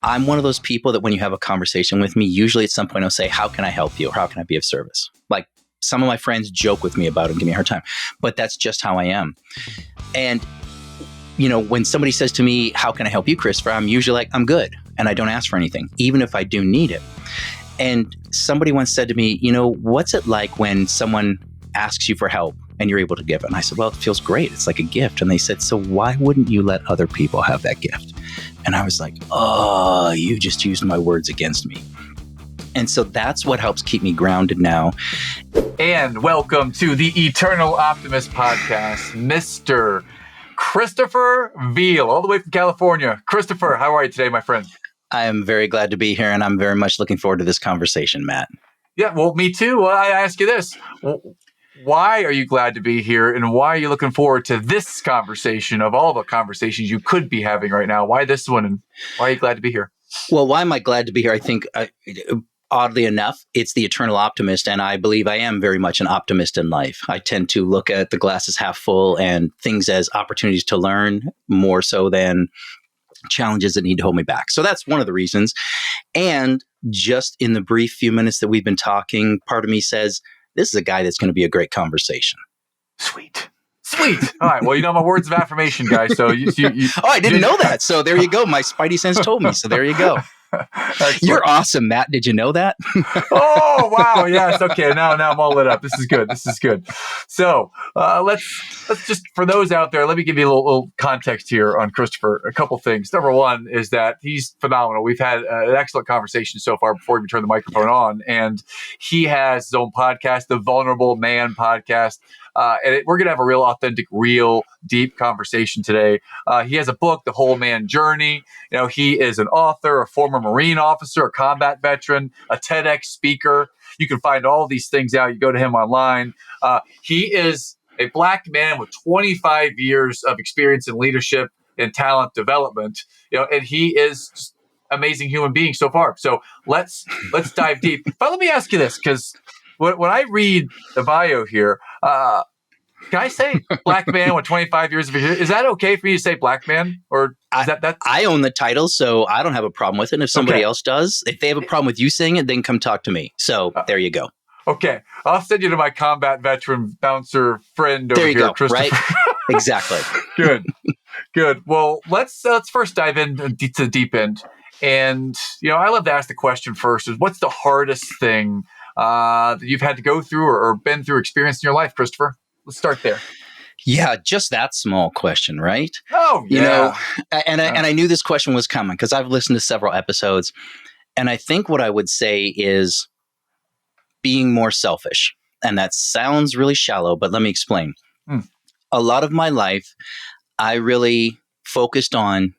I'm one of those people that when you have a conversation with me, usually at some point I'll say, how can I help you? Or how can I be of service? Like some of my friends joke with me about it and give me a hard time, but that's just how I am. And, when somebody says to me, how can I help you, Christopher? I'm usually like, I'm good. And I don't ask for anything, even if I do need it. And somebody once said to me, what's it like when someone asks you for help and you're able to give it? And I said, well, it feels great. It's like a gift. And they said, so why wouldn't you let other people have that gift? And I was like, oh, you just used my words against me. And so that's what helps keep me grounded now. And welcome to the Eternal Optimist podcast, Mr. Christopher Veal, all the way from California. Christopher, how are you today, my friend? I am very glad to be here, and I'm very much looking forward to this conversation, Matt. Yeah, well, me too. Well, I ask you this. Why are you glad to be here, and why are you looking forward to this conversation of all the conversations you could be having right now? Why this one, and why are you glad to be here? Well, why am I glad to be here? I think, oddly enough, it's the eternal optimist, and I believe I am very much an optimist in life. I tend to look at the glass as half full and things as opportunities to learn more so than challenges that need to hold me back. So that's one of the reasons. And just in the brief few minutes that we've been talking, part of me says, this is a guy that's going to be a great conversation. Sweet. All right. Well, my words of affirmation, guys. So you Oh, I didn't know that. So there you go. My spidey sense told me. So there you go. You're awesome, Matt. Did you know that? Oh, wow. Yes. Okay. Now I'm all lit up. This is good. So let's just, for those out there, let me give you a little context here on Christopher. A couple things. Number one is that he's phenomenal. We've had an excellent conversation so far before we turn the microphone on. And he has his own podcast, the Vulnerable Man podcast. We're going to have a real authentic, real deep conversation today. He has a book, The Whole Man Journey. He is an author, a former Marine officer, a combat veteran, a TEDx speaker. You can find all these things out. You go to him online. He is a Black man with 25 years of experience in leadership and talent development. And he is just an amazing human being so far. So let's dive deep. But let me ask you this, because when I read the bio here, can I say Black man with 25 years of experience? Is that okay for me to say Black man? Or is that? I own the title, so I don't have a problem with it. And if somebody else does, if they have a problem with you saying it, then come talk to me. So there you go. Okay. I'll send you to my combat veteran bouncer friend over there you here, go, Christopher. right? Exactly. Good. Well, let's first dive into the deep end. And, I love to ask the question first is, what's the hardest thing that you've had to go through or been through, experience in your life, Christopher? Let's start there. Yeah, just that small question, right? Oh, yeah. I knew this question was coming because I've listened to several episodes. And I think what I would say is being more selfish. And that sounds really shallow, but let me explain. A lot of my life, I really focused on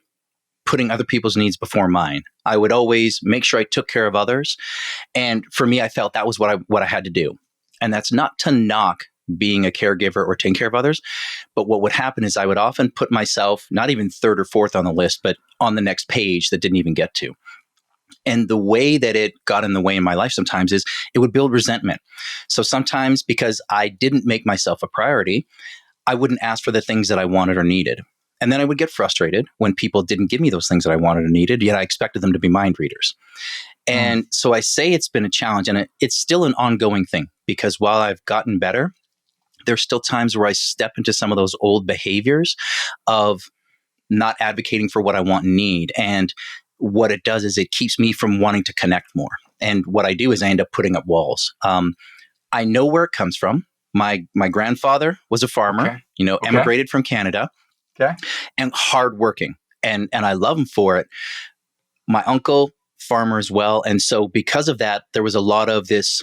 putting other people's needs before mine. I would always make sure I took care of others. And for me, I felt that was what I had to do. And that's not to knock being a caregiver or taking care of others. But what would happen is I would often put myself not even third or fourth on the list, but on the next page that didn't even get to. And the way that it got in the way in my life sometimes is it would build resentment. So sometimes because I didn't make myself a priority, I wouldn't ask for the things that I wanted or needed. And then I would get frustrated when people didn't give me those things that I wanted or needed, yet I expected them to be mind readers. And so I say it's been a challenge, and it's still an ongoing thing, because while I've gotten better, there's still times where I step into some of those old behaviors of not advocating for what I want and need. And what it does is it keeps me from wanting to connect more. And what I do is I end up putting up walls. I know where it comes from. My grandfather was a farmer, emigrated from Canada, and hardworking. And I love him for it. My uncle, farmer as well. And so because of that, there was a lot of this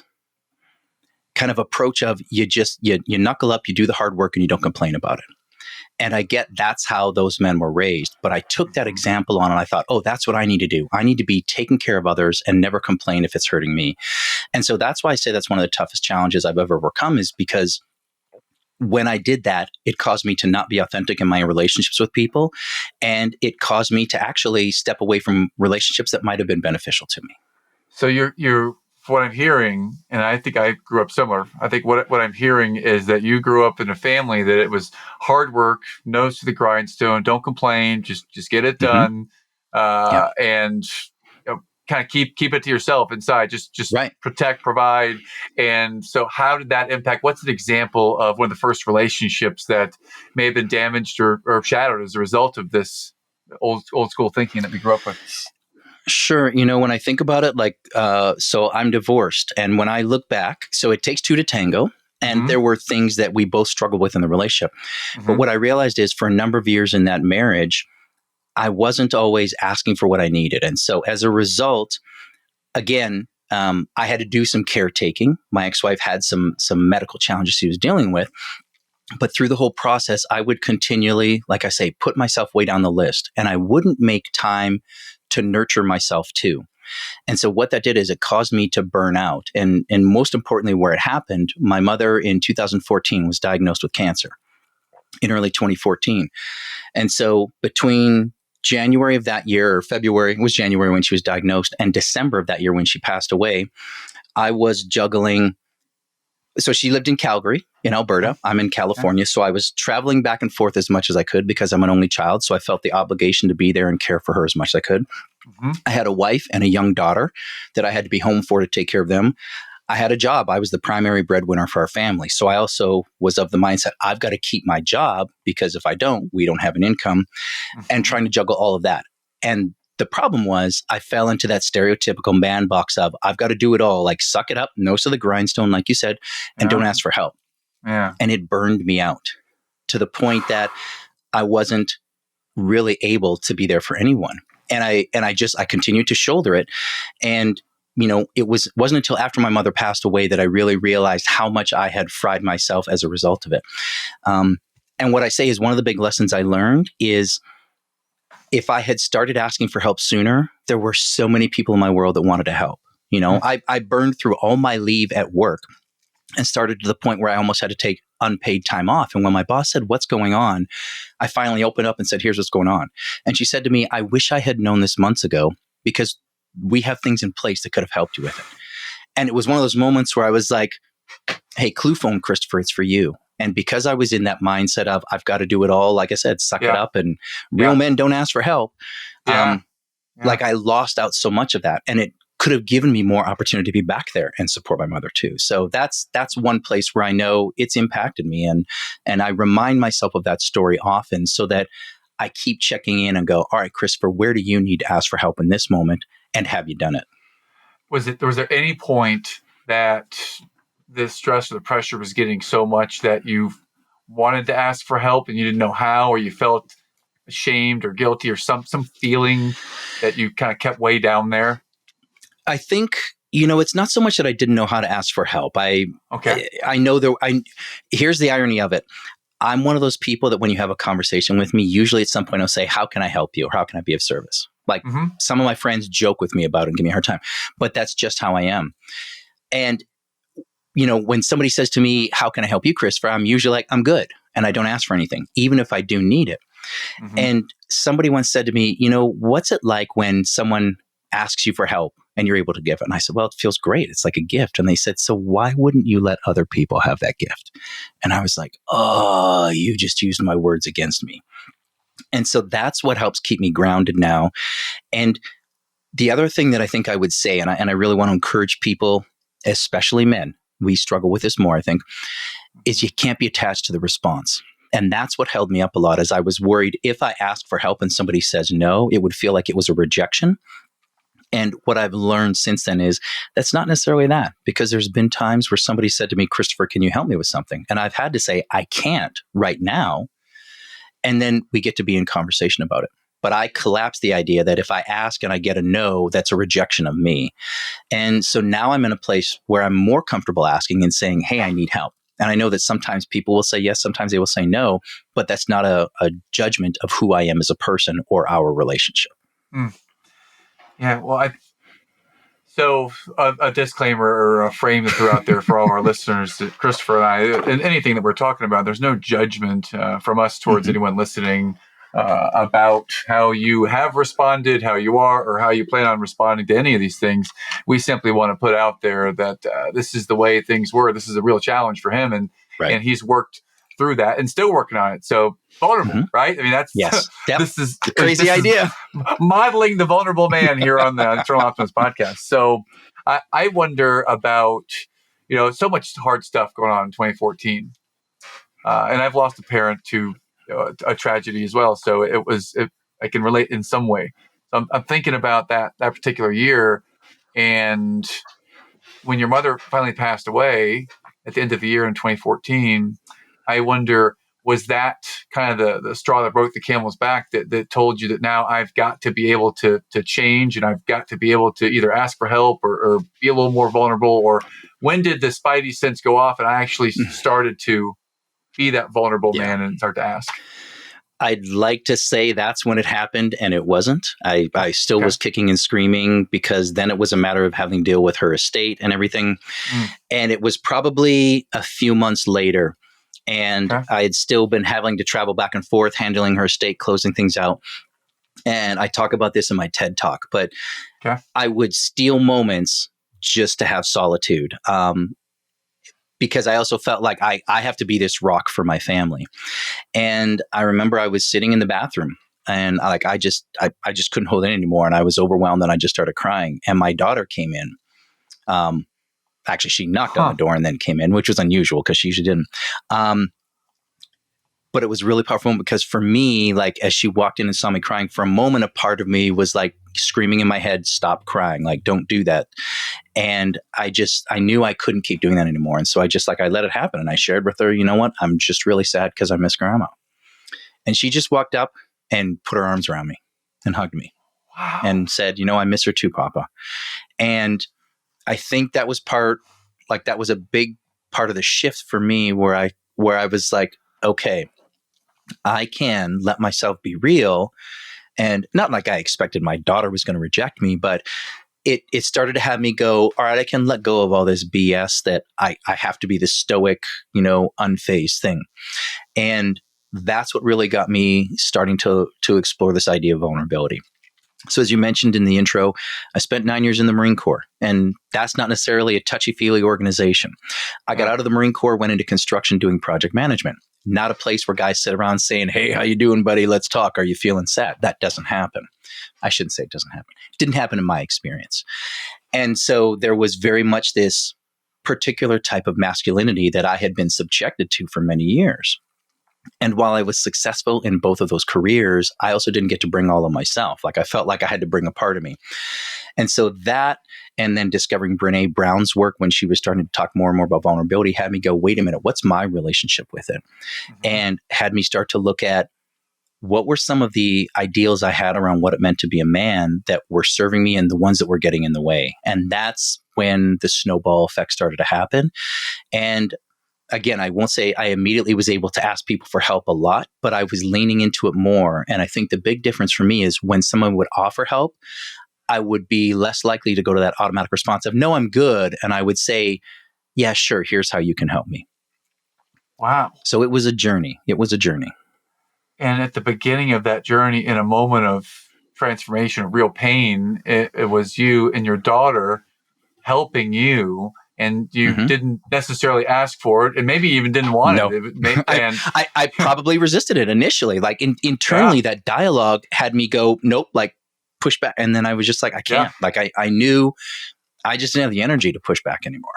kind of approach of you knuckle up, you do the hard work, and you don't complain about it. And I get that's how those men were raised. But I took that example on and I thought, oh, that's what I need to do. I need to be taking care of others and never complain if it's hurting me. And so that's why I say that's one of the toughest challenges I've ever overcome, is because when I did that, it caused me to not be authentic in my relationships with people. And it caused me to actually step away from relationships that might have been beneficial to me. So you're what I'm hearing, and I think I grew up similar. I think what I'm hearing is that you grew up in a family that it was hard work, nose to the grindstone, don't complain, just get it done. Yeah. and kind of keep it to yourself inside. Just Right. protect, provide. And so, how did that impact? What's an example of one of the first relationships that may have been damaged or shattered as a result of this old school thinking that we grew up with? Sure. When I think about it, so I'm divorced. And when I look back, so it takes two to tango. And there were things that we both struggled with in the relationship. But what I realized is for a number of years in that marriage, I wasn't always asking for what I needed. And so as a result, again, I had to do some caretaking. My ex-wife had some medical challenges she was dealing with. But through the whole process, I would continually, like I say, put myself way down the list. And I wouldn't make time to nurture myself too. And so what that did is it caused me to burn out. And most importantly, where it happened, my mother in 2014 was diagnosed with cancer in early 2014. And so between January of that year, or February, it was January when she was diagnosed, and December of that year when she passed away, I was juggling. So she lived in Calgary, in Alberta. I'm in California. So I was traveling back and forth as much as I could because I'm an only child. So I felt the obligation to be there and care for her as much as I could. I had a wife and a young daughter that I had to be home for to take care of them. I had a job. I was the primary breadwinner for our family. So I also was of the mindset, I've got to keep my job because if I don't, we don't have an income, and trying to juggle all of that. And the problem was I fell into that stereotypical man box of I've got to do it all, like suck it up, nose to the grindstone, like you said, and don't ask for help. Yeah. And it burned me out to the point that I wasn't really able to be there for anyone. And I continued to shoulder it. And, it wasn't until after my mother passed away that I really realized how much I had fried myself as a result of it. And what I say is one of the big lessons I learned is if I had started asking for help sooner, there were so many people in my world that wanted to help. I burned through all my leave at work and started to the point where I almost had to take unpaid time off. And when my boss said, "What's going on?" I finally opened up and said, "Here's what's going on." And she said to me, "I wish I had known this months ago because we have things in place that could have helped you with it." And it was one of those moments where I was like, "Hey, clue phone, Christopher, it's for you." And because I was in that mindset of I've got to do it all, like I said, suck it up, and real men don't ask for help. Like I lost out so much of that, and it could have given me more opportunity to be back there and support my mother too. So that's one place where I know it's impacted me, and I remind myself of that story often so that I keep checking in and go, all right, Christopher, where do you need to ask for help in this moment? And have you done it? Was there any point that the stress or the pressure was getting so much that you wanted to ask for help and you didn't know how, or you felt ashamed or guilty or some feeling that you kind of kept way down there? I think, it's not so much that I didn't know how to ask for help. I know here's the irony of it. I'm one of those people that when you have a conversation with me, usually at some point I'll say, "How can I help you?" or "How can I be of service?" Like some of my friends joke with me about it and give me a hard time, but that's just how I am. And, when somebody says to me, "How can I help you, Christopher?" I'm usually like, "I'm good." And I don't ask for anything, even if I do need it. And somebody once said to me, "What's it like when someone asks you for help and you're able to give it?" And I said, "Well, it feels great. It's like a gift." And they said, "So why wouldn't you let other people have that gift?" And I was like, "Oh, you just used my words against me." And so that's what helps keep me grounded now. And the other thing that I think I would say, and I really want to encourage people, especially men, we struggle with this more, I think, is you can't be attached to the response. And that's what held me up a lot, as I was worried if I asked for help and somebody says no, it would feel like it was a rejection. And what I've learned since then is that's not necessarily that, because there's been times where somebody said to me, "Christopher, can you help me with something?" And I've had to say, "I can't right now." And then we get to be in conversation about it. But I collapse the idea that if I ask and I get a no, that's a rejection of me. And so now I'm in a place where I'm more comfortable asking and saying, "Hey, I need help." And I know that sometimes people will say yes, sometimes they will say no, but that's not a judgment of who I am as a person or our relationship. Yeah, well, so a disclaimer or a frame to throw out there for all our listeners, that Christopher and I, and anything that we're talking about, there's no judgment from us towards anyone listening about how you have responded, how you are, or how you plan on responding to any of these things. We simply want to put out there that this is the way things were. This is a real challenge for him, and he's worked through that and still working on it. So vulnerable, right? I mean, that's Yes. Yep. this is It's a crazy idea. modeling the vulnerable man here on the Internal Optimist podcast. So I wonder about, so much hard stuff going on in 2014. And I've lost a parent to a tragedy as well. So I can relate in some way. So I'm thinking about that particular year. And when your mother finally passed away at the end of the year in 2014, I wonder, was that kind of the straw that broke the camel's back that told you that now I've got to be able to change, and I've got to be able to either ask for help or be a little more vulnerable? Or when did the spidey sense go off and I actually started to be that vulnerable man and start to ask? I'd like to say that's when it happened, and it wasn't. I still was kicking and screaming, because then it was a matter of having to deal with her estate and everything. And it was probably a few months later, and I had still been having to travel back and forth, handling her estate, closing things out. And I talk about this in my TED Talk, but I would steal moments just to have solitude. Because I also felt like I have to be this rock for my family. And I remember I was sitting in the bathroom, and I just couldn't hold it anymore. And I was overwhelmed, and I just started crying. And my daughter came in. Actually, she knocked on the door and then came in, which was unusual because she usually didn't. But it was really powerful because for me, like, as she walked in and saw me crying, for a moment, a part of me was like screaming in my head, "Stop crying. Like, don't do that." And I knew I couldn't keep doing that anymore. And so I let it happen. And I shared with her, you know what? I'm just really sad because I miss grandma. And she just walked up and put her arms around me and hugged me and said, I miss her too, Papa. And I think that was that was a big part of the shift for me, where I was like, okay, I can let myself be real. And not like I expected my daughter was going to reject me, but it started to have me go, all right, I can let go of all this BS that I have to be this stoic, unfazed thing. And that's what really got me starting to explore this idea of vulnerability. So as you mentioned in the intro, I spent 9 years in the Marine Corps, and that's not necessarily a touchy-feely organization. I got out of the Marine Corps, went into construction doing project management. Not a place where guys sit around saying, "Hey, how you doing, buddy? Let's talk. Are you feeling sad?" That doesn't happen. I shouldn't say it doesn't happen. It didn't happen in my experience. And so there was very much this particular type of masculinity that I had been subjected to for many years. And while I was successful in both of those careers, I also didn't get to bring all of myself. Like, I felt like I had to bring a part of me. And so that, and then discovering Brene Brown's work when she was starting to talk more and more about vulnerability, had me go, wait a minute, what's my relationship with it? And had me start to look at what were some of the ideals I had around what it meant to be a man that were serving me and the ones that were getting in the way. And that's when the snowball effect started to happen. And again, I won't say I immediately was able to ask people for help a lot, but I was leaning into it more. And I think the big difference for me is when someone would offer help, I would be less likely to go to that automatic response of, "No, I'm good." And I would say, "Yeah, sure. Here's how you can help me." Wow. So it was a journey. And at the beginning of that journey, in a moment of transformation, of real pain, it was you and your daughter helping you. And you didn't necessarily ask for it, and maybe even didn't want it. I probably resisted it initially. Like internally, that dialogue had me go, nope, like push back. And then I was just like, I can't. Like I knew I just didn't have the energy to push back anymore.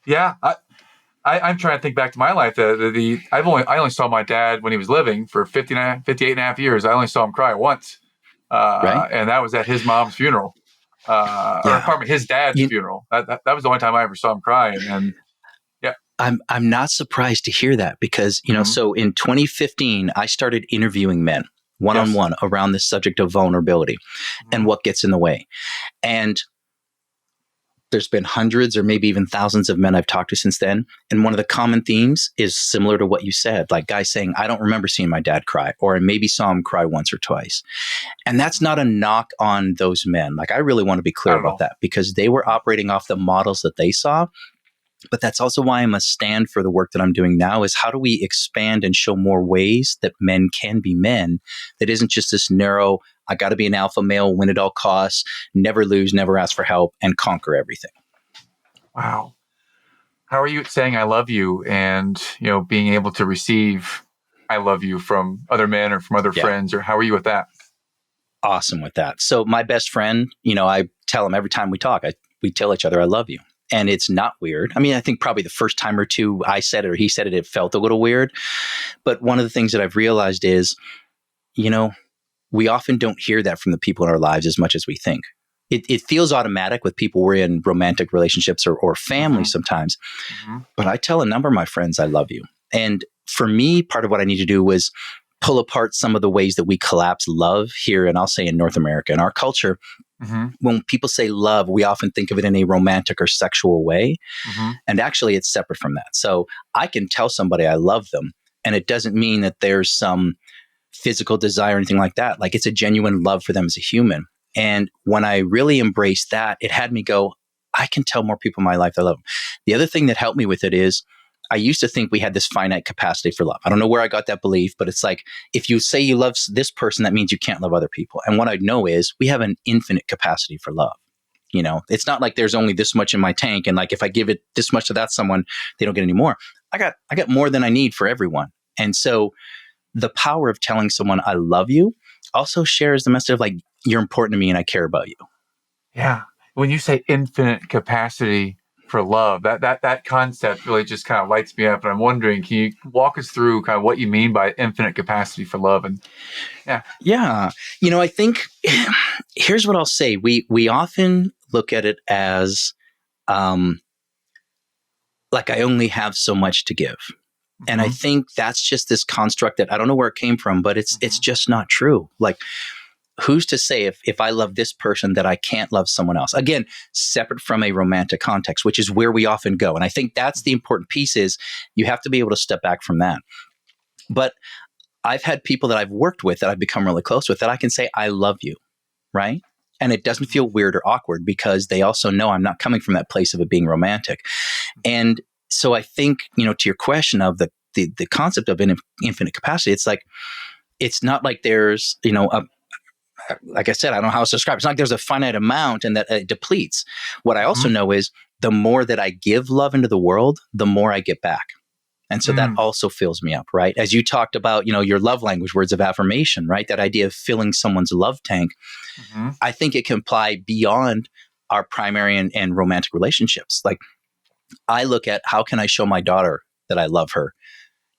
Yeah. I'm trying to think back to my life. I only saw my dad when he was living for 58 and a half years. I only saw him cry once. And that was at his mom's funeral. Or pardon me, his dad's funeral. That was the only time I ever saw him cry. And I'm not surprised to hear that, because so in 2015 I started interviewing men one-on-one around this subject of vulnerability and what gets in the way. And there's been hundreds or maybe even thousands of men I've talked to since then. And one of the common themes is similar to what you said, like guys saying, "I don't remember seeing my dad cry," or "I maybe saw him cry once or twice." And that's not a knock on those men. Like, I really want to be clear about that, because they were operating off the models that they saw. But that's also why I must stand for the work that I'm doing now, is how do we expand and show more ways that men can be men, that isn't just this narrow, I got to be an alpha male, win at all costs, never lose, never ask for help, and conquer everything. Wow. How are you saying "I love you" and, being able to receive I love you from other men or from other Yeah. friends, or how are you with that? Awesome with that. So my best friend, I tell him every time we talk, we tell each other, I love you. And it's not weird. I mean, I think probably the first time or two I said it or he said it, it felt a little weird. But one of the things that I've realized is, we often don't hear that from the people in our lives as much as we think. It feels automatic with people we're in romantic relationships or family sometimes. But I tell a number of my friends I love you. And for me, part of what I need to do was pull apart some of the ways that we collapse love here, and I'll say in North America, in our culture. When people say love, we often think of it in a romantic or sexual way. And actually, it's separate from that. So I can tell somebody I love them, and it doesn't mean that there's some physical desire or anything like that. Like, it's a genuine love for them as a human. And when I really embraced that, it had me go, I can tell more people in my life I love them. The other thing that helped me with it is I used to think we had this finite capacity for love. I don't know where I got that belief, but it's like, if you say you love this person, that means you can't love other people. And what I know is we have an infinite capacity for love. It's not like there's only this much in my tank. And like, if I give it this much to that someone, they don't get any more. I got more than I need for everyone. And so the power of telling someone I love you also shares the message of like, you're important to me and I care about you. Yeah. When you say infinite capacity for love, that concept really just kind of lights me up. And I'm wondering, can you walk us through kind of what you mean by infinite capacity for love? And yeah. I think here's what I'll say. We often look at it as like I only have so much to give. And I think that's just this construct that I don't know where it came from, but it's just not true. Like, who's to say if I love this person that I can't love someone else? Again, separate from a romantic context, which is where we often go. And I think that's the important piece is you have to be able to step back from that. But I've had people that I've worked with that I've become really close with that I can say, I love you, right? And it doesn't feel weird or awkward because they also know I'm not coming from that place of it being romantic. And so I think, to your question of the concept of an infinite capacity, it's like, it's not like there's, like I said, I don't know how else to describe it. It's not like there's a finite amount and that it depletes. What I also know is the more that I give love into the world, the more I get back. And so that also fills me up, right? As you talked about, your love language, words of affirmation, right? That idea of filling someone's love tank. I think it can apply beyond our primary and romantic relationships. Like, I look at how can I show my daughter that I love her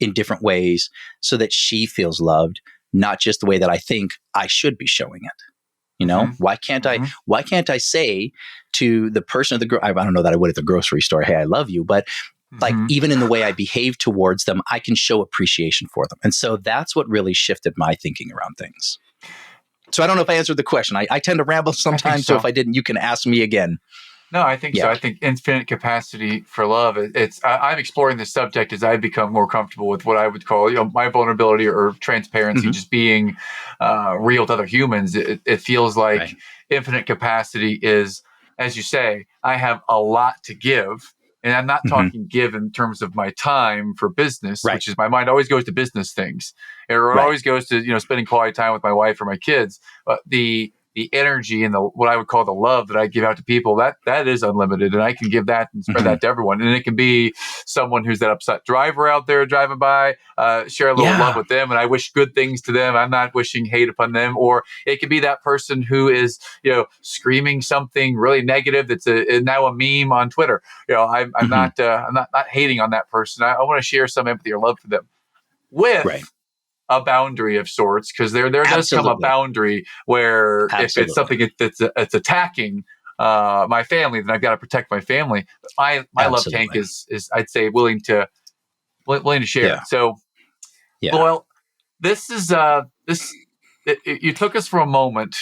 in different ways so that she feels loved, not just the way that I think I should be showing it. Why can't I say to the person of I don't know that I would at the grocery store, hey, I love you, but like even in the way I behave towards them, I can show appreciation for them. And so that's what really shifted my thinking around things. So I don't know if I answered the question. I tend to ramble sometimes. So if I didn't, you can ask me again. No, I think so. I think infinite capacity for love. I'm exploring this subject as I've become more comfortable with what I would call, my vulnerability or transparency, just being real to other humans. It feels like infinite capacity is, as you say, I have a lot to give. And I'm not talking give in terms of my time for business, which is my mind always goes to business things. It always goes to, spending quality time with my wife or my kids. But the energy and what I would call the love that I give out to people, that is unlimited. And I can give that and spread that to everyone. And it can be someone who's that upset driver out there driving by, share a little love with them. And I wish good things to them. I'm not wishing hate upon them. Or it could be that person who is, screaming something really negative that's now a meme on Twitter. I'm not hating on that person. I want to share some empathy or love for them with a boundary of sorts, because there does come a boundary where if it's something that's attacking my family, then I've got to protect my family. My love tank is I'd say willing to share. So, well, this is you took us from a moment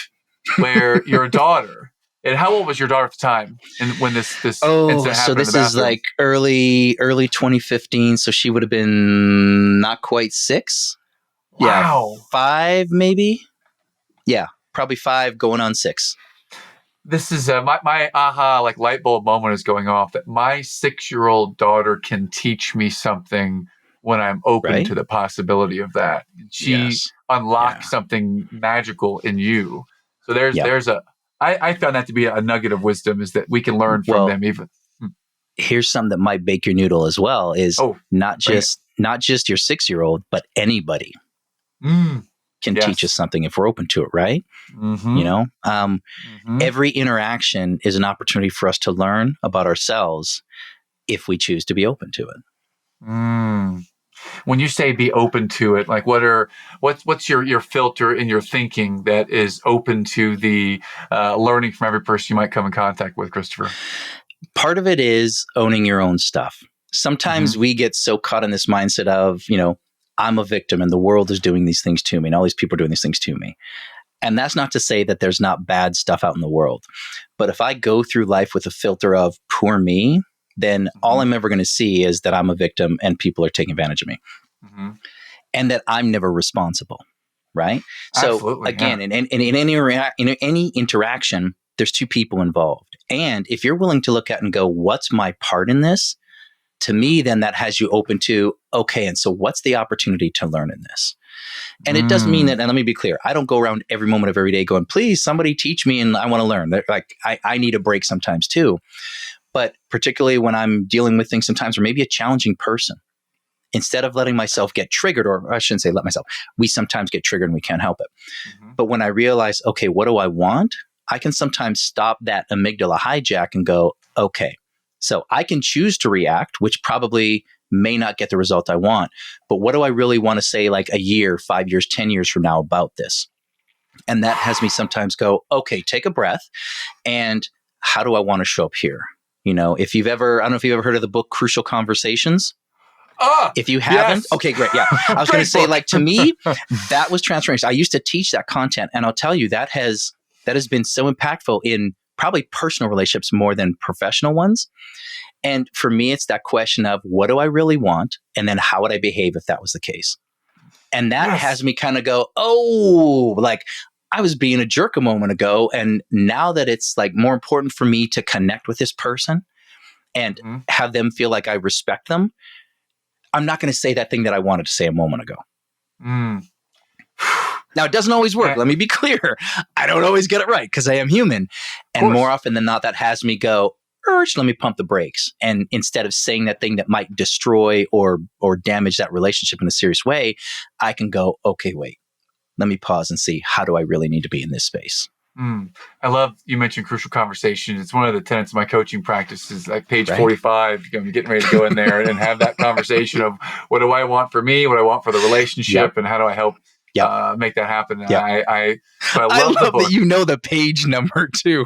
where your daughter. And how old was your daughter at the time? And when this incident happened? So this is like early 2015. So she would have been not quite 6. Wow. Yeah, 5 maybe. Yeah, probably 5 going on 6. This is my aha, like light bulb moment is going off that my 6-year-old daughter can teach me something when I'm open to the possibility of that. She unlocks something magical in you. So there's I found that to be a nugget of wisdom, is that we can learn from them even. Here's something that might bake your noodle as well, is not just not just your 6-year-old, but anybody can teach us something if we're open to it, right? You know, every interaction is an opportunity for us to learn about ourselves if we choose to be open to it. When you say be open to it, like what's your filter in your thinking that is open to the learning from every person you might come in contact with, Christopher? Part of it is owning your own stuff. Sometimes we get so caught in this mindset of, you know, I'm a victim and the world is doing these things to me and all these people are doing these things to me. And that's not to say that there's not bad stuff out in the world. But if I go through life with a filter of poor me, then all I'm ever going to see is that I'm a victim and people are taking advantage of me. And that I'm never responsible, right? So again, in any interaction, there's two people involved. And if you're willing to look at and go, what's my part in this? To me, then that has you open to, okay, and so what's the opportunity to learn in this? And it doesn't mean that, and let me be clear, I don't go around every moment of every day going, please, somebody teach me and I want to learn. Like I need a break sometimes too. But particularly when I'm dealing with things sometimes, or maybe a challenging person, instead of letting myself get triggered, or I shouldn't say let myself, we sometimes get triggered and we can't help it. But when I realize, okay, what do I want? I can sometimes stop that amygdala hijack and go, okay, so I can choose to react, which probably may not get the result I want. But what do I really want to say like a year, 5 years, 10 years from now about this? And that has me sometimes go, okay, take a breath. And how do I want to show up here? You know, if you've ever, I don't know if you've ever heard of the book Crucial Conversations. If you haven't, okay, great. Yeah. I was going to say, like, to me, that was transformation. I used to teach that content. And I'll tell you, that has been so impactful in probably personal relationships more than professional ones. And for me, it's that question of what do I really want? And then how would I behave if that was the case? And that has me kind of go, oh, like I was being a jerk a moment ago. And now that it's like more important for me to connect with this person and have them feel like I respect them, I'm not going to say that thing that I wanted to say a moment ago. Now, it doesn't always work. Let me be clear. I don't always get it right because I am human. And more often than not, that has me go, let me pump the brakes. And instead of saying that thing that might destroy or damage that relationship in a serious way, I can go, okay, wait, let me pause and see, how do I really need to be in this space? I love you mentioned Crucial Conversations. It's one of the tenets of my coaching practice is like page 45, you're getting ready to go in there and have that conversation of what do I want for me, what I want for the relationship, and how do I help make that happen. I love that you know the page number too.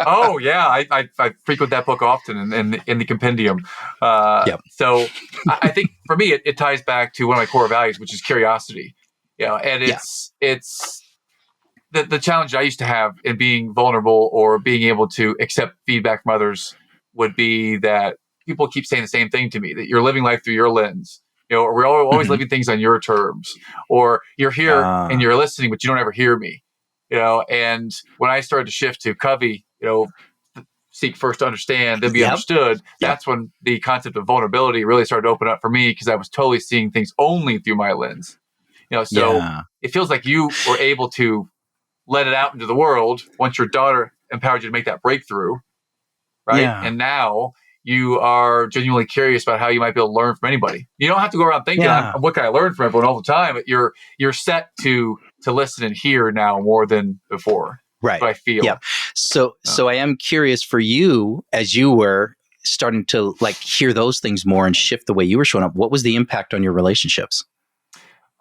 Oh yeah, I frequent that book often in the compendium. So I think for me it ties back to one of my core values, which is curiosity. You know, and it's the challenge I used to have in being vulnerable or being able to accept feedback from others would be that people keep saying the same thing to me, that you're living life through your lens. You know, or we're always living things on your terms, or you're here and you're listening, but you don't ever hear me. You know, and when I started to shift to Covey, you know, seek first to understand, then be understood, that's when the concept of vulnerability really started to open up for me because I was totally seeing things only through my lens. You know, so it feels like you were able to let it out into the world once your daughter empowered you to make that breakthrough, right? Yeah. And now you are genuinely curious about how you might be able to learn from anybody. You don't have to go around thinking, what can I learn from everyone all the time? But you're set to listen and hear now more than before. Right. That's what I feel. Yeah. So I am curious for you, as you were starting to like hear those things more and shift the way you were showing up, what was the impact on your relationships?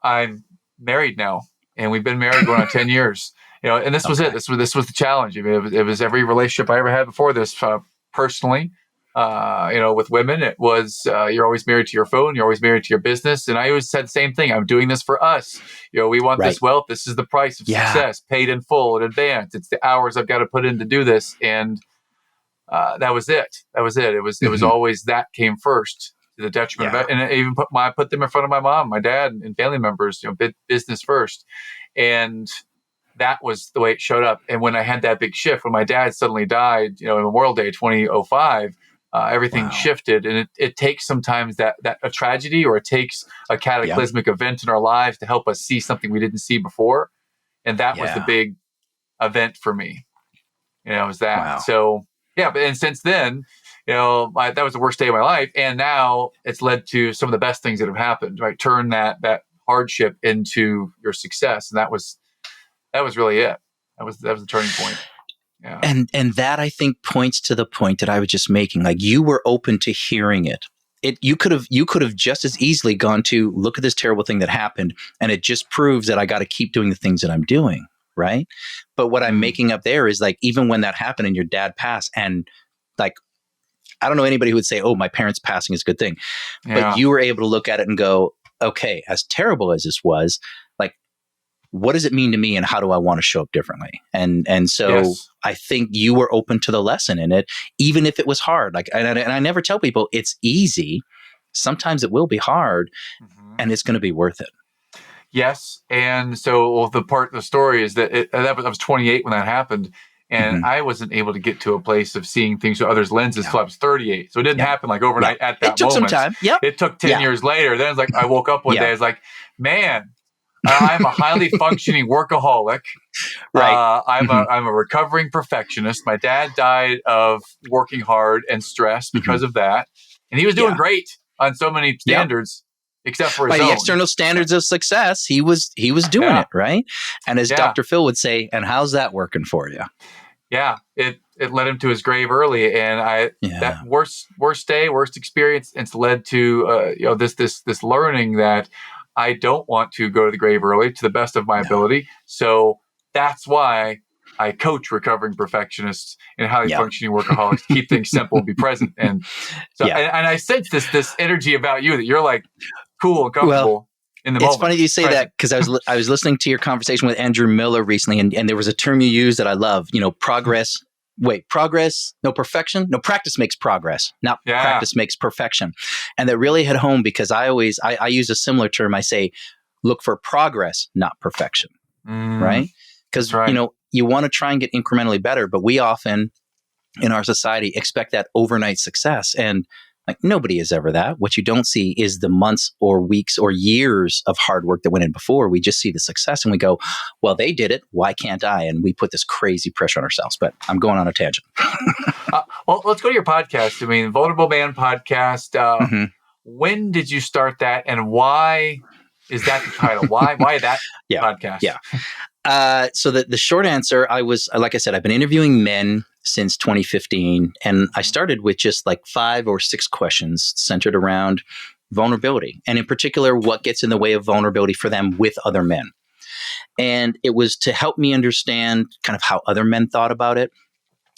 I'm married now, and we've been married going on 10 years. You know, and this was it. This was the challenge. I mean, it was every relationship I ever had before this. Personally, you know, with women, it was you're always married to your phone, you're always married to your business, and I always said the same thing. I'm doing this for us. You know, we want this wealth. This is the price of success, paid in full in advance. It's the hours I've got to put in to do this, and that was it. That was it. It was always that came first to the detriment of it. And I even put them in front of my mom, my dad, and family members. You know, business first, and that was the way it showed up. And when I had that big shift, when my dad suddenly died, you know, in Memorial Day 2005, everything shifted. And it takes sometimes that a tragedy, or it takes a cataclysmic event in our lives to help us see something we didn't see before. And that was the big event for me. You know, it was that. So, and since then, that was the worst day of my life. And now it's led to some of the best things that have happened, right? Turn that hardship into your success. And that was really it. That was the turning point. Yeah. And that, I think, points to the point that I was just making. Like, you were open to hearing it. You could have just as easily gone to, look at this terrible thing that happened, and it just proves that I got to keep doing the things that I'm doing, right? But what I'm making up there is, like, even when that happened and your dad passed, and like, I don't know anybody who would say, oh, my parents passing is a good thing. Yeah. But you were able to look at it and go, okay, as terrible as this was, like, what does it mean to me, and how do I want to show up differently? And so Yes. I think you were open to the lesson in it, even if it was hard. Like, and I never tell people it's easy. Sometimes it will be hard, and it's going to be worth it. Yes. And so the part of the story is that I was 28 when that happened. And I wasn't able to get to a place of seeing things through others' lenses until I was 38. So it didn't happen like overnight at that moment. It took some time. Yep. It took 10 years later. Then it's like, I woke up one day, I was like, man, I'm a highly functioning workaholic. Right. I'm a recovering perfectionist. My dad died of working hard and stress because of that. And he was doing great on so many standards, except for his By own. the external standards of success, he was doing it, right? And as Dr. Phil would say, and how's that working for you? Yeah, it led him to his grave early, and that worst day, worst experience, it's led to this learning that I don't want to go to the grave early to the best of my ability. So that's why I coach recovering perfectionists and highly functioning workaholics to keep things simple and be present. And so, and I sense this energy about you that you're like cool and comfortable in the moment. It's funny you say that, because I was listening to your conversation with Andrew Miller recently, and there was a term you used that I love. Progress. Practice makes progress, not practice makes perfection. And that really hit home, because I use a similar term. I say, look for progress, not perfection. Right? Because, you want to try and get incrementally better, but we often in our society expect that overnight success. And like, nobody is ever that. What you don't see is the months or weeks or years of hard work that went in before. We just see the success and we go, well, they did it. Why can't I? And we put this crazy pressure on ourselves. But I'm going on a tangent. Well, let's go to your podcast. I mean, Vulnerable Man podcast. When did you start that, and why is that the title? Why that podcast? Yeah. So the short answer, like I said, I've been interviewing men since 2015, and I started with just like 5 or 6 questions centered around vulnerability, and in particular, what gets in the way of vulnerability for them with other men. And it was to help me understand kind of how other men thought about it.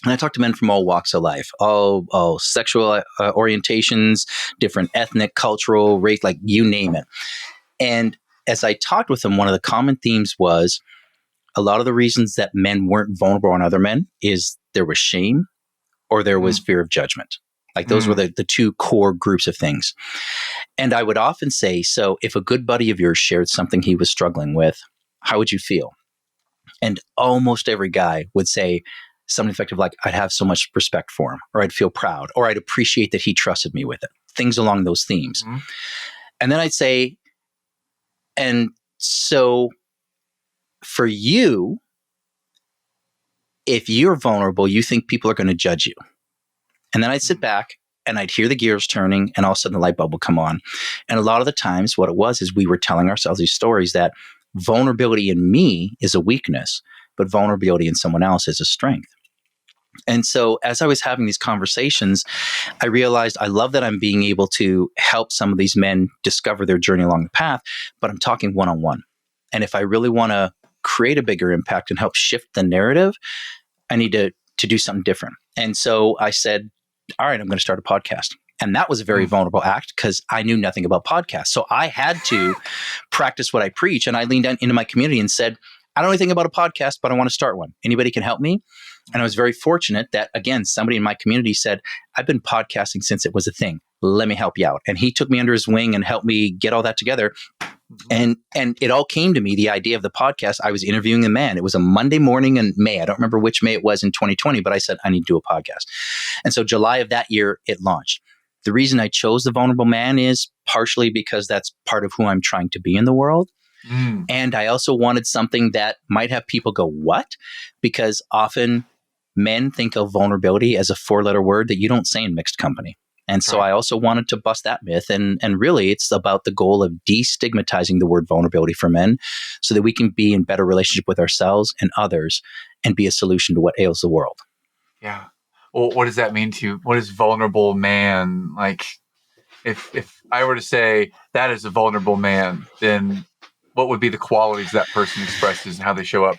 And I talked to men from all walks of life, all sexual orientations, different ethnic, cultural, race, like you name it. And as I talked with them, one of the common themes was a lot of the reasons that men weren't vulnerable on other men is there was shame or there was fear of judgment. Like those were the 2 core groups of things. And I would often say, so if a good buddy of yours shared something he was struggling with, how would you feel? And almost every guy would say something effective like, I'd have so much respect for him, or I'd feel proud, or I'd appreciate that he trusted me with it. Things along those themes. And then I'd say, and so for you, if you're vulnerable, you think people are going to judge you. And then I'd sit back and I'd hear the gears turning, and all of a sudden the light bulb would come on. And a lot of the times what it was is we were telling ourselves these stories that vulnerability in me is a weakness, but vulnerability in someone else is a strength. And so as I was having these conversations, I realized I love that I'm being able to help some of these men discover their journey along the path, but I'm talking one-on-one. And if I really want to create a bigger impact and help shift the narrative, I need to do something different. And so I said, all right, I'm going to start a podcast. And that was a very vulnerable act because I knew nothing about podcasts. So I had to practice what I preach. And I leaned into my community and said, I don't know anything about a podcast, but I want to start one. Anybody can help me? And I was very fortunate that, again, somebody in my community said, I've been podcasting since it was a thing. Let me help you out. And he took me under his wing and helped me get all that together. And it all came to me, the idea of the podcast. I was interviewing a man. It was a Monday morning in May. I don't remember which May it was in 2020, but I said, I need to do a podcast. And so July of that year, it launched. The reason I chose The Vulnerable Man is partially because that's part of who I'm trying to be in the world. And I also wanted something that might have people go, what? Because often men think of vulnerability as a 4-letter word that you don't say in mixed company. And so I also wanted to bust that myth. And really, it's about the goal of destigmatizing the word vulnerability for men so that we can be in better relationship with ourselves and others and be a solution to what ails the world. Yeah. Well, what does that mean to you? What is vulnerable man? Like, if I were to say that is a vulnerable man, then what would be the qualities that person expresses and how they show up?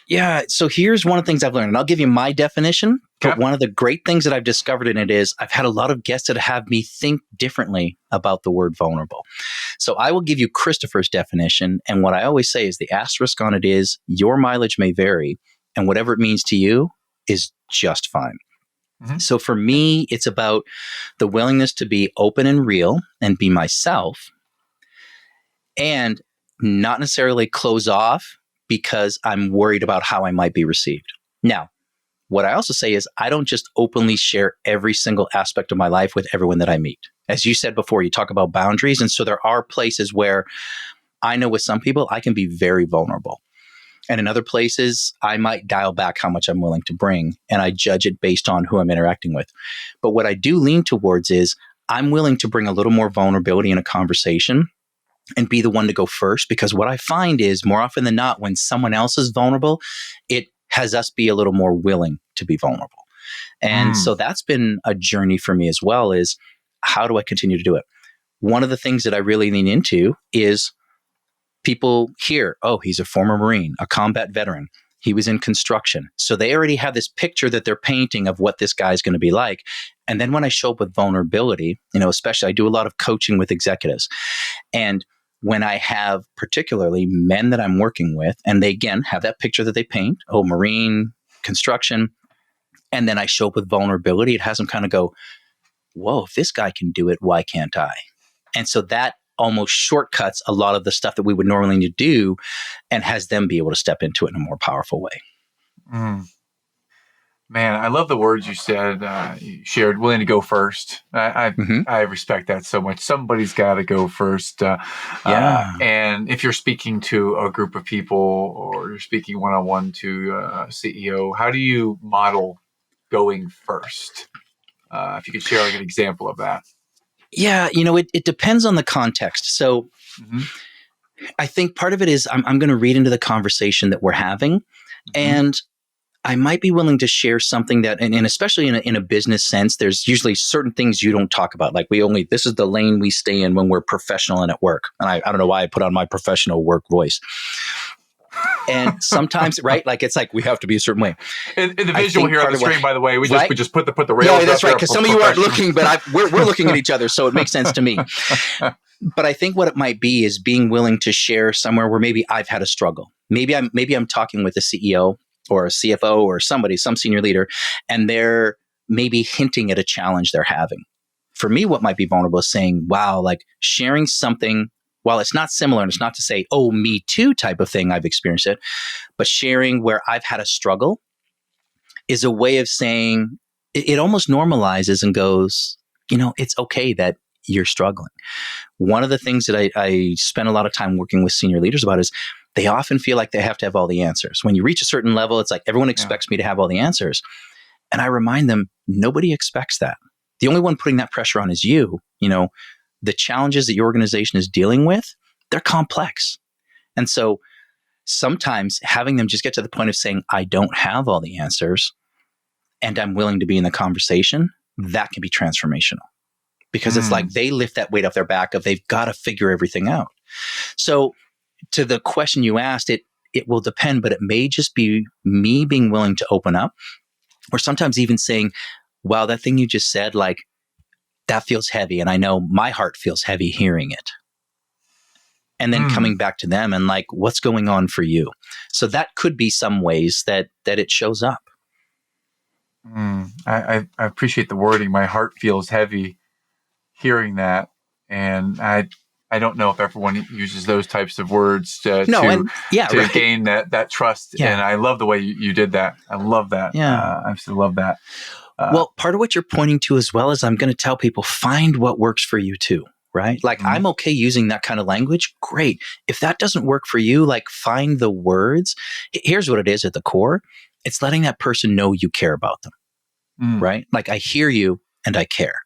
Yeah. So here's one of the things I've learned, and I'll give you my definition. But one of the great things that I've discovered in it is I've had a lot of guests that have me think differently about the word vulnerable. So I will give you Christopher's definition. And what I always say is the asterisk on it is your mileage may vary, and whatever it means to you is just fine. Mm-hmm. So for me, it's about the willingness to be open and real and be myself and not necessarily close off because I'm worried about how I might be received. Now, what I also say is I don't just openly share every single aspect of my life with everyone that I meet. As you said before, you talk about boundaries. And so there are places where I know with some people, I can be very vulnerable. And in other places, I might dial back how much I'm willing to bring, and I judge it based on who I'm interacting with. But what I do lean towards is I'm willing to bring a little more vulnerability in a conversation and be the one to go first, because what I find is more often than not, when someone else is vulnerable, it has us be a little more willing to be vulnerable. And so that's been a journey for me as well, is how do I continue to do it? One of the things that I really lean into is people hear, oh, he's a former Marine, a combat veteran. He was in construction. So they already have this picture that they're painting of what this guy's going to be like. And then when I show up with vulnerability, especially I do a lot of coaching with executives. And when I have particularly men that I'm working with, and they, again, have that picture that they paint, oh, Marine, construction, and then I show up with vulnerability, it has them kind of go, whoa, if this guy can do it, why can't I? And so that almost shortcuts a lot of the stuff that we would normally need to do and has them be able to step into it in a more powerful way. Man, I love the words you said, you shared, willing to go first. I respect that so much. Somebody's got to go first. And if you're speaking to a group of people or you're speaking one-on-one to a CEO, how do you model going first? If you could share like an example of that. Yeah, it depends on the context. So I think part of it is I'm going to read into the conversation that we're having, and I might be willing to share something that, and especially in a business sense, there's usually certain things you don't talk about. Like this is the lane we stay in when we're professional and at work. And I don't know why I put on my professional work voice. And sometimes, right? Like it's like we have to be a certain way. In the visual here on the screen, by the way, we just put the rails. No, that's right. Because some of you aren't looking, but we're looking at each other, so it makes sense to me. But I think what it might be is being willing to share somewhere where maybe I've had a struggle. Maybe I'm talking with a CEO or a CFO or some senior leader, and they're maybe hinting at a challenge they're having. For me, what might be vulnerable is saying, wow, like sharing something, while it's not similar, and it's not to say, oh, me too type of thing, I've experienced it, but sharing where I've had a struggle is a way of saying, it almost normalizes and goes, it's okay that you're struggling. One of the things that I spend a lot of time working with senior leaders about is they often feel like they have to have all the answers. When you reach a certain level, it's like everyone expects me to have all the answers. And I remind them, nobody expects that. The only one putting that pressure on is you. The challenges that your organization is dealing with, they're complex. And so sometimes having them just get to the point of saying, I don't have all the answers and I'm willing to be in the conversation, that can be transformational. Because it's like they lift that weight off their back of they've got to figure everything out. So to the question you asked, it will depend, but it may just be me being willing to open up, or sometimes even saying, wow, that thing you just said, like, that feels heavy. And I know my heart feels heavy hearing it. And then coming back to them and like, what's going on for you? So that could be some ways that it shows up. I appreciate the wording. My heart feels heavy hearing that. And I don't know if everyone uses those types of words to gain that trust. Yeah. And I love the way you did that. I love that. Yeah. I absolutely love that. Well, part of what you're pointing to as well is I'm going to tell people, find what works for you too, right? Like I'm okay using that kind of language. Great. If that doesn't work for you, like find the words. Here's what it is at the core. it's letting that person know you care about them, right? Like, I hear you and I care.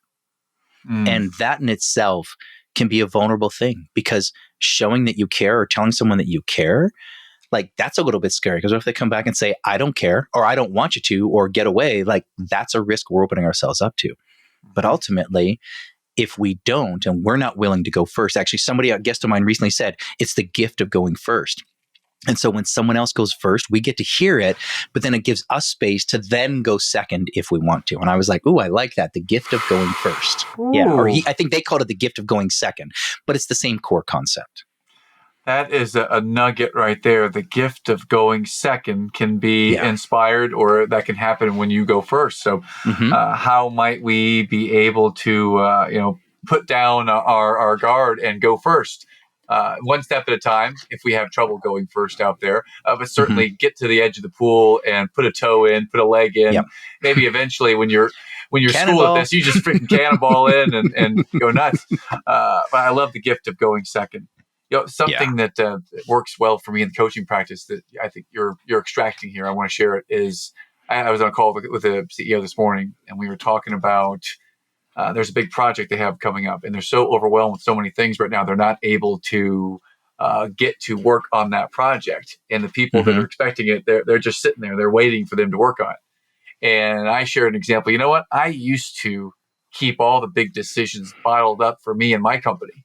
And that in itself can be a vulnerable thing, because showing that you care or telling someone that you care, like, that's a little bit scary, because if they come back and say, I don't care, or I don't want you to, or get away, like, that's a risk we're opening ourselves up to. But ultimately, if we don't, and we're not willing to go first, actually, a guest of mine recently said, it's the gift of going first. And so when someone else goes first, we get to hear it, but then it gives us space to then go second if we want to. And I was like, ooh, I like that. The gift of going first. Ooh. Yeah. Or I think they called it the gift of going second, but it's the same core concept. That is a nugget right there. The gift of going second can be inspired, or that can happen when you go first. So how might we be able to, put down our guard and go first? One step at a time, if we have trouble going first out there, but certainly get to the edge of the pool and put a toe in, put a leg in. Maybe eventually when you're school at this, you just freaking cannonball in and go nuts. But I love the gift of going second. Something that works well for me in the coaching practice that I think you're extracting here, I want to share it, is I was on a call with the CEO this morning, and we were talking about there's a big project they have coming up, and they're so overwhelmed with so many things right now, they're not able to get to work on that project. And the people that are expecting it, they're just sitting there, they're waiting for them to work on it. And I shared an example. You know what? I used to keep all the big decisions bottled up for me and my company.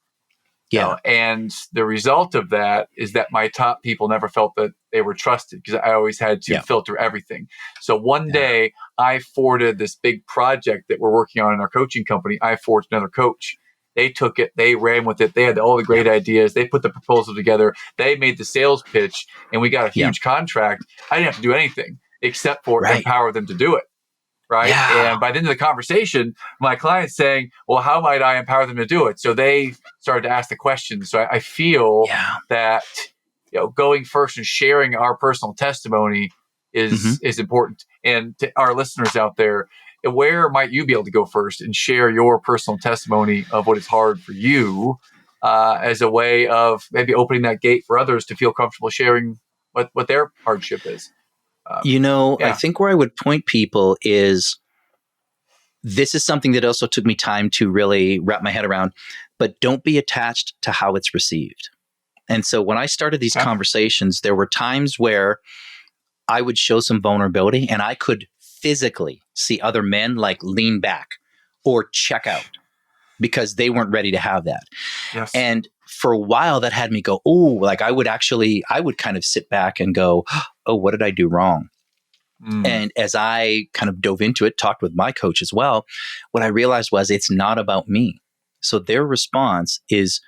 And the result of that is that my top people never felt that they were trusted, because I always had to filter everything. So one day I forwarded this big project that we're working on in our coaching company. I forwarded another coach. They took it, they ran with it. They had all the great ideas. They put the proposal together. They made the sales pitch, and we got a huge contract. I didn't have to do anything except for empower them to do it. Right. Yeah. And by the end of the conversation, my client's saying, well, how might I empower them to do it? So they started to ask the questions. So I feel that, going first and sharing our personal testimony is important. And to our listeners out there, where might you be able to go first and share your personal testimony of what is hard for you as a way of maybe opening that gate for others to feel comfortable sharing what their hardship is? I think where I would point people is, this is something that also took me time to really wrap my head around, but don't be attached to how it's received. And so when I started these conversations, there were times where I would show some vulnerability, and I could physically see other men like lean back or check out because they weren't ready to have that. Yes. And for a while that had me go, oh, like I would kind of sit back and go, oh, what did I do wrong? And as I kind of dove into it, talked with my coach as well, what I realized was it's not about me. So their response is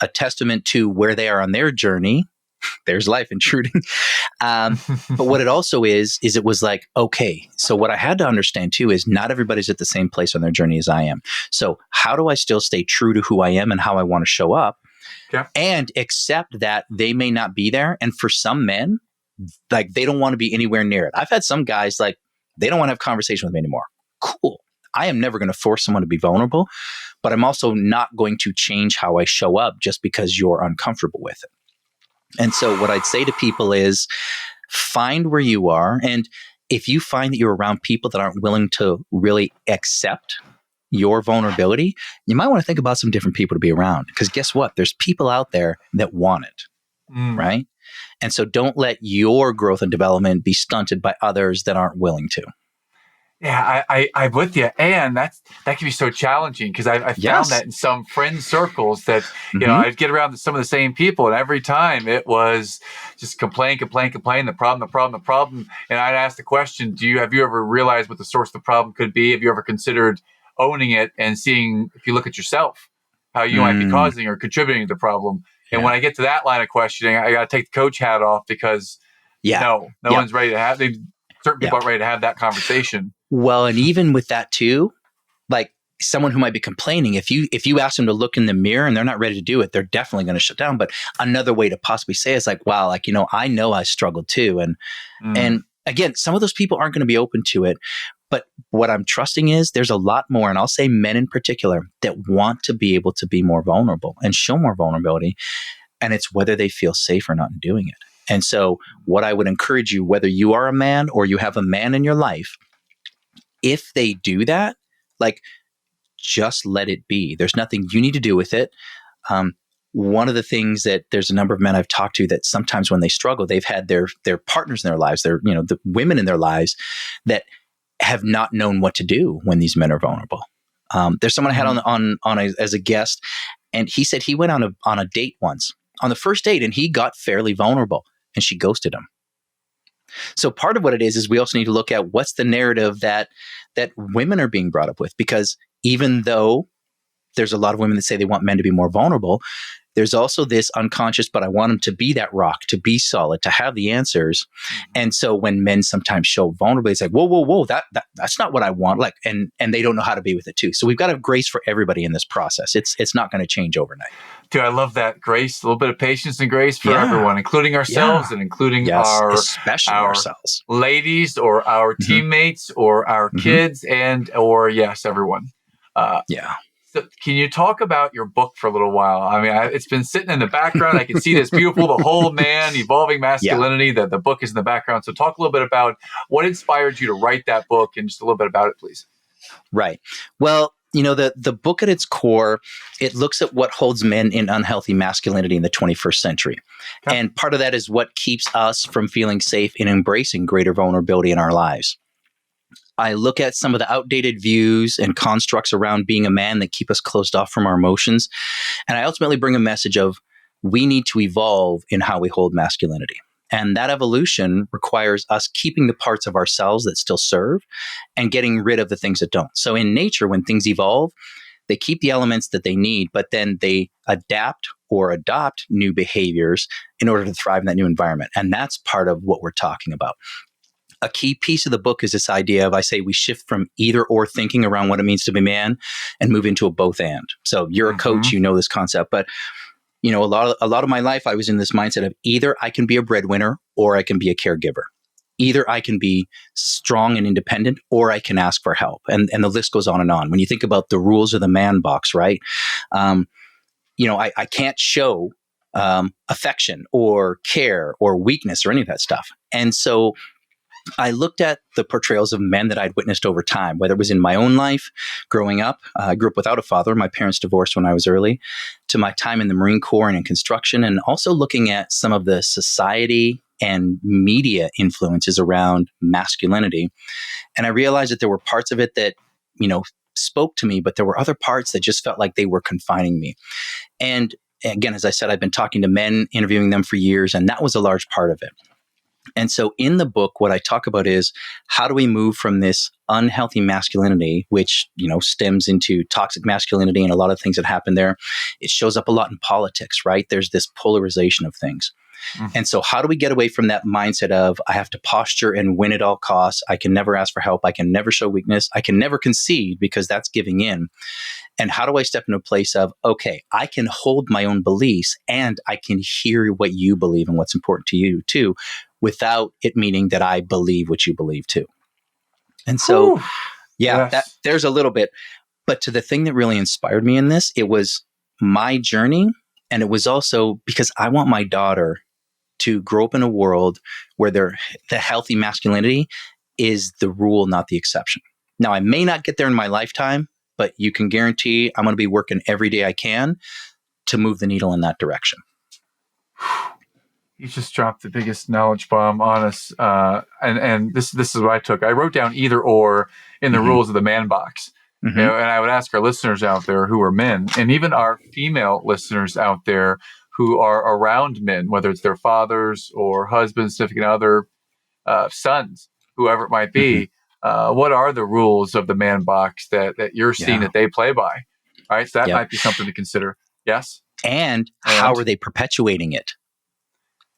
a testament to where they are on their journey. There's life intruding. But what it also is it was like, okay, so what I had to understand too is not everybody's at the same place on their journey as I am. So how do I still stay true to who I am and how I want to show up, and accept that they may not be there? And for some men, like, they don't want to be anywhere near it. I've had some guys, like, they don't want to have a conversation with me anymore. Cool. I am never going to force someone to be vulnerable, but I'm also not going to change how I show up just because you're uncomfortable with it. And so what I'd say to people is, find where you are. And if you find that you're around people that aren't willing to really accept your vulnerability, you might want to think about some different people to be around. Because guess what? There's people out there that want it, right? And so don't let your growth and development be stunted by others that aren't willing to. Yeah, I'm with you. And that can be so challenging, because I found that in some friend circles that, I'd get around to some of the same people, and every time it was just complain, the problem. And I'd ask the question, have you ever realized what the source of the problem could be? Have you ever considered owning it and seeing, if you look at yourself, how you might be causing or contributing to the problem? And when I get to that line of questioning, I got to take the coach hat off, because no one's ready to have, certain people aren't ready to have that conversation. Well, and even with that too, like someone who might be complaining, if you ask them to look in the mirror and they're not ready to do it, they're definitely going to shut down. But another way to possibly say is like, wow, like, I know I struggled too. And again, some of those people aren't going to be open to it. But what I'm trusting is there's a lot more, and I'll say men in particular, that want to be able to be more vulnerable and show more vulnerability. And it's whether they feel safe or not in doing it. And so what I would encourage you, whether you are a man or you have a man in your life, if they do that, like, just let it be. There's nothing you need to do with it. One of the things that there's a number of men I've talked to that sometimes when they struggle, they've had their partners in their lives, the women in their lives that have not known what to do when these men are vulnerable. There's someone I had as a guest, and he said he went on a date once, on the first date, and he got fairly vulnerable, and she ghosted him. So part of what it is we also need to look at what's the narrative that women are being brought up with, because even though there's a lot of women that say they want men to be more vulnerable, there's also this unconscious, but I want them to be that rock, to be solid, to have the answers. And so when men sometimes show vulnerability, it's like, whoa, that's not what I want. Like, and they don't know how to be with it too. So we've got to have grace for everybody in this process. It's not going to change overnight. Dude, I love that. Grace, a little bit of patience and grace for everyone, including ourselves and including especially ourselves, ladies, or our teammates, or our kids, or everyone. So can you talk about your book for a little while? I mean, it's been sitting in the background. I can see this beautiful, The Whole Man, Evolving Masculinity. The book is in the background. So talk a little bit about what inspired you to write that book, and just a little bit about it, please. Right. Well, the book at its core, it looks at what holds men in unhealthy masculinity in the 21st century. Okay. And part of that is what keeps us from feeling safe in embracing greater vulnerability in our lives. I look at some of the outdated views and constructs around being a man that keep us closed off from our emotions. And I ultimately bring a message of we need to evolve in how we hold masculinity. And that evolution requires us keeping the parts of ourselves that still serve and getting rid of the things that don't. So in nature, when things evolve, they keep the elements that they need, but then they adapt or adopt new behaviors in order to thrive in that new environment. And that's part of what we're talking about. A key piece of the book is this idea of, I say, we shift from either or thinking around what it means to be a man and move into a both and. So you're a coach, you know this concept, but a lot of my life, I was in this mindset of either I can be a breadwinner or I can be a caregiver. Either I can be strong and independent or I can ask for help. And the list goes on and on. When you think about the rules of the man box, right? I can't show affection or care or weakness or any of that stuff. And so I looked at the portrayals of men that I'd witnessed over time, whether it was in my own life, growing up. I grew up without a father. My parents divorced when I was early, to my time in the Marine Corps and in construction, and also looking at some of the society and media influences around masculinity. And I realized that there were parts of it that, spoke to me, but there were other parts that just felt like they were confining me. And again, as I said, I've been talking to men, interviewing them for years, and that was a large part of it. And so in the book, what I talk about is how do we move from this unhealthy masculinity, which, stems into toxic masculinity and a lot of things that happen there. It shows up a lot in politics, right? There's this polarization of things. And so how do we get away from that mindset of I have to posture and win at all costs? I can never ask for help. I can never show weakness. I can never concede because that's giving in. And how do I step into a place of, okay, I can hold my own beliefs and I can hear what you believe and what's important to you too, without it meaning that I believe what you believe too. And so, there's a little bit. But to the thing that really inspired me in this, it was my journey. And it was also because I want my daughter to grow up in a world where the healthy masculinity is the rule, not the exception. Now, I may not get there in my lifetime, but you can guarantee I'm going to be working every day I can to move the needle in that direction. You just dropped the biggest knowledge bomb on us. And this is what I took. I wrote down either or in the rules of the man box. And I would ask our listeners out there who are men, and even our female listeners out there who are around men, whether it's their fathers or husbands, significant other, sons, whoever it might be, what are the rules of the man box that you're seeing that they play by? All right, so that might be something to consider. Yes? And how are they perpetuating it?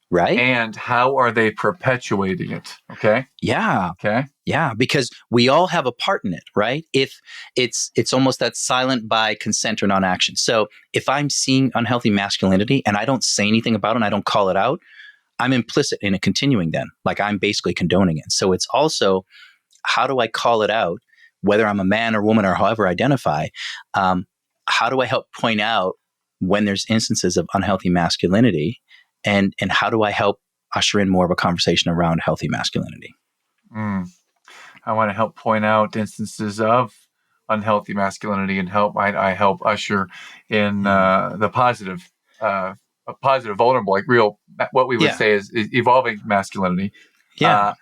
Right? And how are they perpetuating it? Okay. Yeah. Okay. Yeah, because we all have a part in it, right? If it's almost that silent by consent or non-action. So if I'm seeing unhealthy masculinity and I don't say anything about it and I don't call it out, I'm implicit in it continuing then. Like I'm basically condoning it. So it's also, how do I call it out, whether I'm a man or woman or however I identify? How do I help point out when there's instances of unhealthy masculinity? And how do I help usher in more of a conversation around healthy masculinity. Mm. I want to help point out instances of unhealthy masculinity and I help usher in the positive, a positive, vulnerable, like real, what we would say is evolving masculinity. Yeah.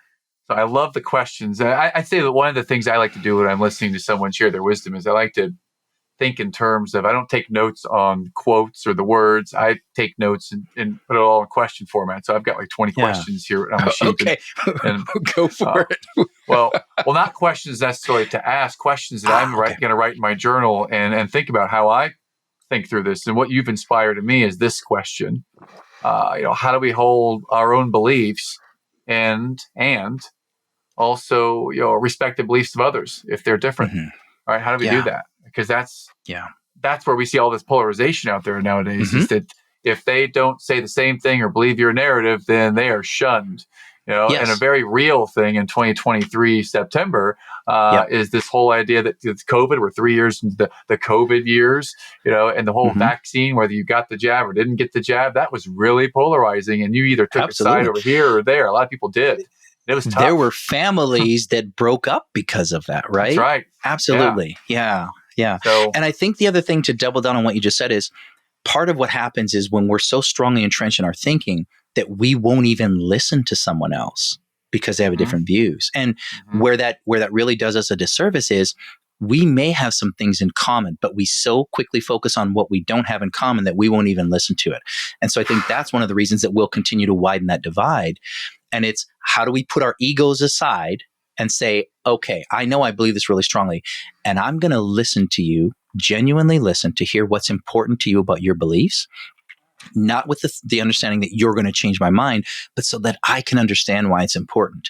So I love the questions. I'd say that one of the things I like to do when I'm listening to someone share their wisdom is I like to think in terms of, I don't take notes on quotes or the words. I take notes and put it all in question format. So I've got like 20 questions here on my sheet. Okay. And go for it. well, not questions necessarily to ask, questions that I'm going to write in my journal and think about how I think through this. And what you've inspired in me is this question. How do we hold our own beliefs and also, respect the beliefs of others if they're different? All right, how do we do that? Because that's where we see all this polarization out there nowadays, is that if they don't say the same thing or believe your narrative, then they are shunned. And a very real thing in 2023 September is this whole idea that it's COVID. We're 3 years into the COVID years, and the whole vaccine, whether you got the jab or didn't get the jab, that was really polarizing. And you either took a side over here or there. A lot of people did. It was tough. There were families that broke up because of that, right? That's right. Absolutely. Yeah. So, and I think the other thing, to double down on what you just said, is part of what happens is when we're so strongly entrenched in our thinking that we won't even listen to someone else because they have different views. And where that really does us a disservice is we may have some things in common, but we so quickly focus on what we don't have in common that we won't even listen to it. And so I think that's one of the reasons that we'll continue to widen that divide. And it's, how do we put our egos aside and say, okay, I know I believe this really strongly, and I'm going to listen to you, genuinely listen to hear what's important to you about your beliefs, not with the understanding that you're going to change my mind, but so that I can understand why it's important.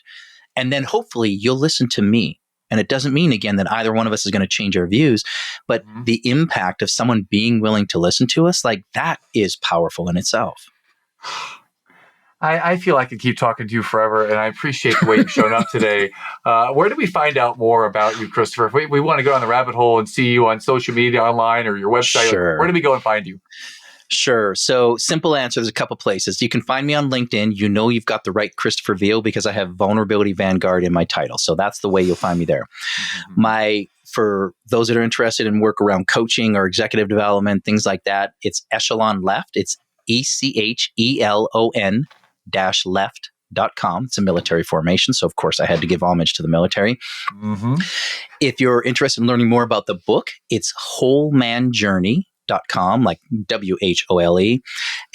And then hopefully you'll listen to me. And it doesn't mean, again, that either one of us is going to change our views, but the impact of someone being willing to listen to us, like, that is powerful in itself. I feel I could keep talking to you forever, and I appreciate the way you've shown up today. Where do we find out more about you, Christopher? If we want to go on the rabbit hole and see you on social media, online, or your website, where do we go and find you? Sure. So, simple answer, there's a couple places. You can find me on LinkedIn. You've got the right Christopher Veal because I have Vulnerability Vanguard in my title. So that's the way you'll find me there. For those that are interested in work around coaching or executive development, things like that, it's Echelon Left. It's ECHELON-left.com. It's a military formation. So, of course, I had to give homage to the military. If you're interested in learning more about the book, it's wholemanjourney.com, like WHOLE.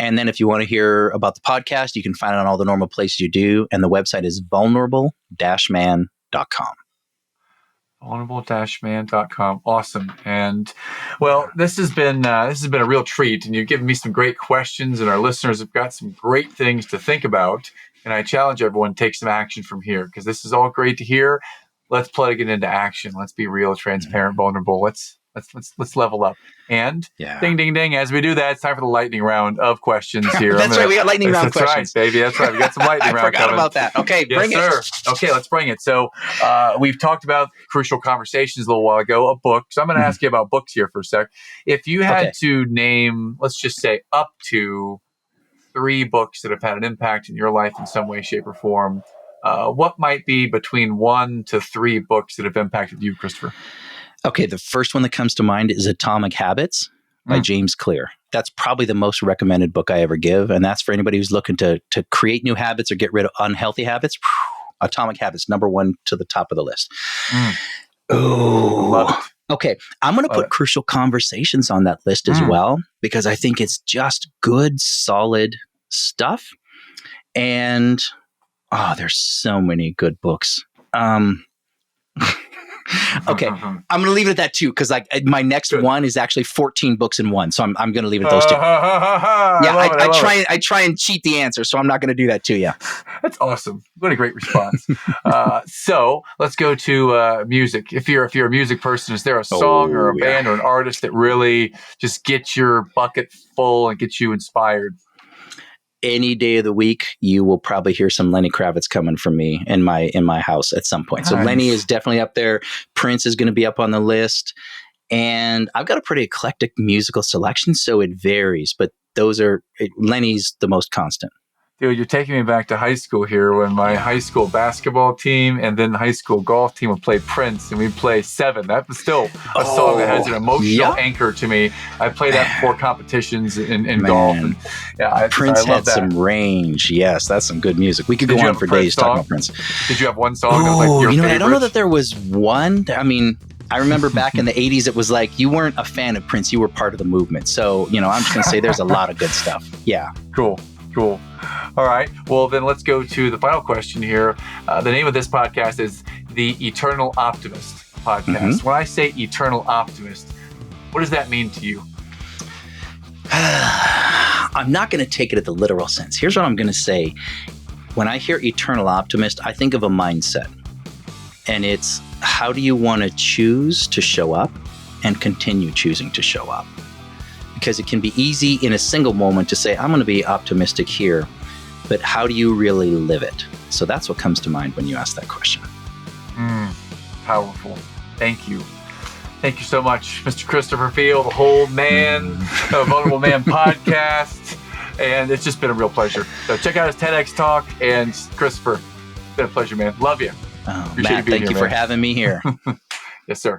And then if you want to hear about the podcast, you can find it on all the normal places you do. And the website is vulnerable-man.com. vulnerable-man.com. Awesome. And well, this has been a real treat, and you've given me some great questions, and our listeners have got some great things to think about. And I challenge everyone to take some action from here, because this is all great to hear. Let's plug it into action. Let's be real, transparent, vulnerable. Let's level up. And ding, ding, ding. As we do that, it's time for the lightning round of questions here. That's right. We got lightning round questions. That's right, baby. That's right. We got some lightning round coming. I forgot about that. Okay, bring it. Okay, let's bring it. So we've talked about Crucial Conversations a little while ago, a book. So I'm going to ask you about books here for a sec. If you had to name, let's just say, up to 3 books that have had an impact in your life in some way, shape, or form, what might be between 1 to 3 books that have impacted you, Christopher? Okay, the first one that comes to mind is Atomic Habits by James Clear. That's probably the most recommended book I ever give, and that's for anybody who's looking to create new habits or get rid of unhealthy habits. Atomic Habits, number 1 to the top of the list. Love it. Okay, I'm going to put Crucial Conversations on that list as well, because I think it's just good, solid stuff. And there's so many good books. Okay, I'm going to leave it at that too, because my next one is actually 14 books in one, so I'm going to leave it at those 2. I try and cheat the answer, so I'm not going to do that to you. That's awesome. What a great response. So let's go to music. If you're a music person, is there a song or a band or an artist that really just gets your bucket full and gets you inspired? Any day of the week, you will probably hear some Lenny Kravitz coming from me in my house at some point. So Lenny is definitely up there. Prince is going to be up on the list. And I've got a pretty eclectic musical selection, so it varies. But Lenny's the most constant. Dude, you're taking me back to high school here when my high school basketball team and then high school golf team would play Prince and we'd play Seven. That was still a song that has an emotional anchor to me. I play that before competitions in golf. And Prince I love had some range. Yes, that's some good music. We could go on for days talking about Prince. Did you have one song that was like your favorite? I don't know that there was one. I mean, I remember back in the 80s, it was like you weren't a fan of Prince, you were part of the movement. So, I'm just going to say there's a lot of good stuff. Yeah. Cool. All right. Well, then let's go to the final question here. The name of this podcast is the Eternal Optimist podcast. Mm-hmm. When I say Eternal Optimist, what does that mean to you? I'm not going to take it at the literal sense. Here's what I'm going to say. When I hear Eternal Optimist, I think of a mindset. And it's, how do you want to choose to show up and continue choosing to show up? Because it can be easy in a single moment to say, I'm going to be optimistic here, but how do you really live it? So that's what comes to mind when you ask that question. Powerful. Thank you. Thank you so much, Mr. Christopher Veal, the Whole Man, the Vulnerable Man podcast. And it's just been a real pleasure. So check out his TEDx talk. And Christopher, it's been a pleasure, man. Love you. Matt, thank you for having me here. Yes, sir.